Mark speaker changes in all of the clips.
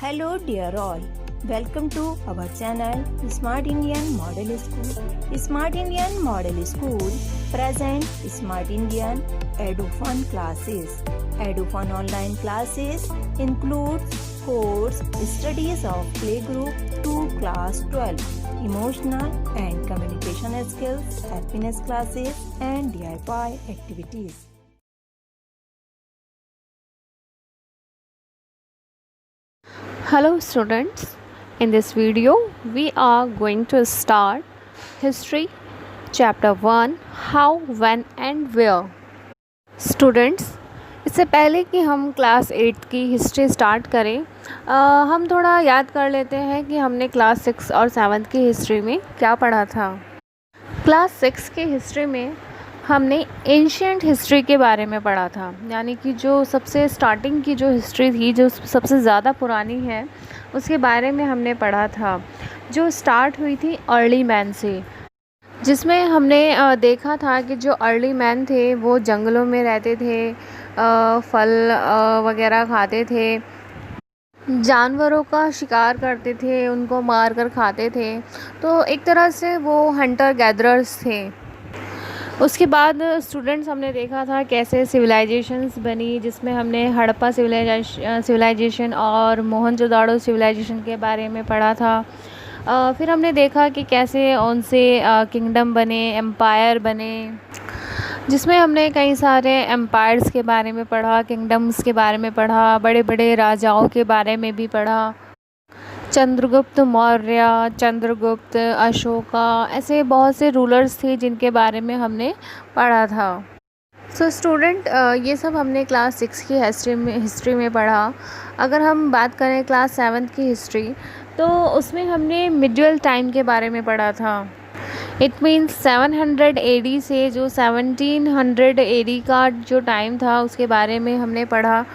Speaker 1: Hello dear all, welcome to our channel Smart Indian Model School. Smart Indian Model School present Smart Indian EduFun classes. EduFun online classes includes course studies of playgroup to class 12, emotional and communication skills, happiness classes and DIY activities.
Speaker 2: Hello students, in this video we are going to start history chapter 1 how, when and where. Students, इससे पहले कि हम class 8 की history start करें हम थोड़ा याद कर लेते हैं कि हमने क्लास 6 और 7 की हिस्ट्री में क्या पढ़ा था। क्लास 6 की हिस्ट्री में हमने एंशिएंट हिस्ट्री के बारे में पढ़ा था, यानी कि जो सबसे स्टार्टिंग की जो हिस्ट्री थी, जो सबसे ज़्यादा पुरानी है, उसके बारे में हमने पढ़ा था, जो स्टार्ट हुई थी अर्ली मैन से, जिसमें हमने देखा था कि जो अर्ली मैन थे वो जंगलों में रहते थे, फल वगैरह खाते थे, जानवरों का शिकार करते थे, उनको मार कर खाते थे, तो एक तरह से वो हंटर गैदरर्स थे। उसके बाद स्टूडेंट्स हमने देखा था कैसे सिविलाइजेशंस बनी, जिसमें हमने हड़प्पा सिविलाइजेशन और मोहनजोदाड़ो सिविलाइजेशन के बारे में पढ़ा था। फिर हमने देखा कि कैसे उनसे किंगडम बने, एम्पायर बने, जिसमें हमने कई सारे एम्पायर्स के बारे में पढ़ा, किंगडम्स के बारे में पढ़ा, बड़े बड़े राजाओं के बारे में भी पढ़ा, चंद्रगुप्त मौर्य, चंद्रगुप्त, अशोका, ऐसे बहुत से रूलर्स थे जिनके बारे में हमने पढ़ा था। सो स्टूडेंट, ये सब हमने क्लास 6 की हिस्ट्री में पढ़ा। अगर हम बात करें क्लास 7 की हिस्ट्री, तो उसमें हमने मिडिवल टाइम के बारे में पढ़ा था। इट मीन्स 700 AD से जो 1700 AD का जो टाइम था उसके बारे में हमने पढ़ा।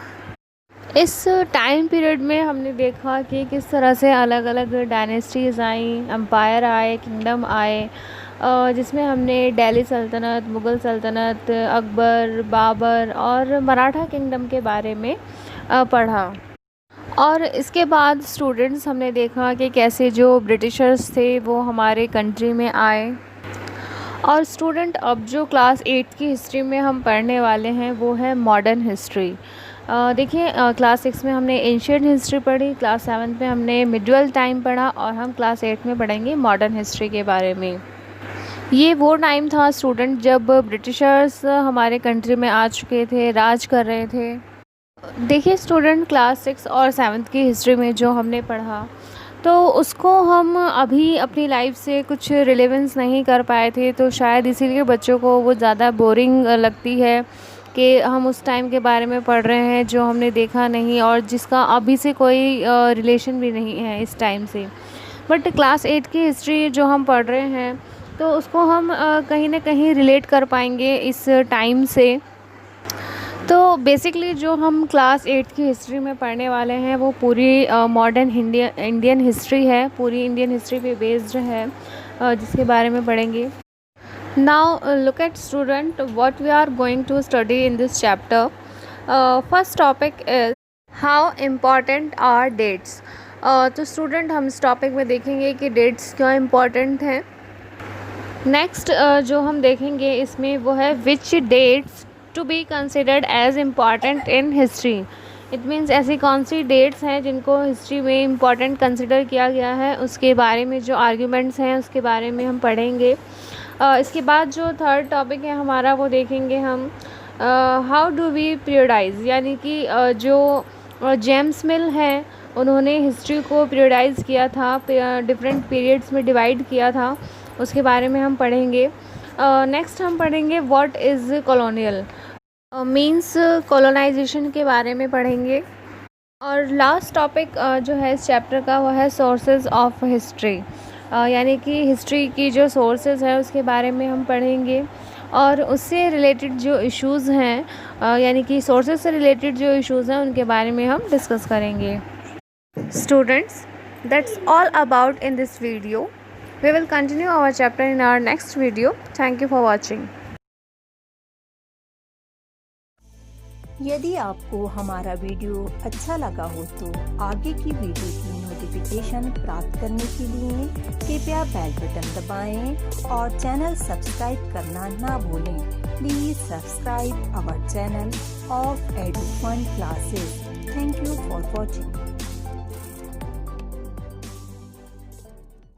Speaker 2: इस टाइम पीरियड में हमने देखा कि किस तरह से अलग अलग डायनेस्टीज़ आई, एम्पायर आए, किंगडम आए, जिसमें हमने दिल्ली सल्तनत, मुग़ल सल्तनत, अकबर, बाबर और मराठा किंगडम के बारे में पढ़ा। और इसके बाद स्टूडेंट्स हमने देखा कि कैसे जो ब्रिटिशर्स थे वो हमारे कंट्री में आए। और स्टूडेंट, अब जो क्लास 8 की हिस्ट्री में हम पढ़ने वाले हैं वो है मॉडर्न हिस्ट्री। देखिए, क्लास 6 में हमने एंशिएंट हिस्ट्री पढ़ी, क्लास 7 में हमने मिडिवल टाइम पढ़ा और हम क्लास 8 में पढ़ेंगे मॉडर्न हिस्ट्री के बारे में। ये वो टाइम था स्टूडेंट जब ब्रिटिशर्स हमारे कंट्री में आ चुके थे, राज कर रहे थे। देखिए स्टूडेंट, क्लास 6 और 7 की हिस्ट्री में जो हमने पढ़ा तो उसको हम अभी अपनी लाइफ से कुछ रिलेवेंस नहीं कर पाए थे, तो शायद इसीलिए बच्चों को वो ज़्यादा बोरिंग लगती है कि हम उस टाइम के बारे में पढ़ रहे हैं जो हमने देखा नहीं और जिसका अभी से कोई रिलेशन भी नहीं है इस टाइम से। बट क्लास 8 की हिस्ट्री जो हम पढ़ रहे हैं तो उसको हम कहीं ना कहीं रिलेट कर पाएंगे इस टाइम से। तो बेसिकली जो हम क्लास 8 की हिस्ट्री में पढ़ने वाले हैं वो पूरी मॉडर्न इंडियन हिस्ट्री है, पूरी इंडियन हिस्ट्री पे बेस्ड है, जिसके बारे में पढ़ेंगे। Now look at student what we are going to study in this chapter. First topic is how important are dates. तो स्टूडेंट, हम इस टॉपिक में देखेंगे कि डेट्स क्यों इम्पॉर्टेंट हैं। नेक्स्ट जो हम देखेंगे इसमें वो है which dates to be considered as important in history. It means ऐसी कौन सी डेट्स हैं जिनको हिस्ट्री में इम्पॉर्टेंट कंसिडर किया गया है, उसके बारे में जो आर्ग्यूमेंट्स हैं उसके बारे में हम पढ़ेंगे। इसके बाद जो थर्ड टॉपिक है हमारा वो देखेंगे हम हाउ डू वी पीरियडाइज, यानी कि जो जेम्स मिल हैं उन्होंने हिस्ट्री को पीरियडाइज किया था, डिफरेंट पीरियड्स में डिवाइड किया था, उसके बारे में हम पढ़ेंगे। नेक्स्ट हम पढ़ेंगे what is colonial, means colonization के बारे में पढ़ेंगे। और लास्ट टॉपिक जो है इस चैप्टर का वो है सोर्सेज ऑफ हिस्ट्री, यानी कि हिस्ट्री की जो सोर्सेज है उसके बारे में हम पढ़ेंगे और उससे रिलेटेड जो इश्यूज़ हैं, यानी कि सोर्सेज से रिलेटेड जो इश्यूज़ हैं उनके बारे में हम डिस्कस करेंगे। Students, that's all about in this video. We will continue our chapter in our next video. Thank you for watching.
Speaker 1: यदि आपको हमारा वीडियो अच्छा लगा हो तो आगे की वीडियो की नोटिफिकेशन प्राप्त करने के लिए कृपया बेल बटन दबाएं और चैनल सब्सक्राइब करना ना भूलें। Please subscribe our channel of Edufun classes. Thank you for watching.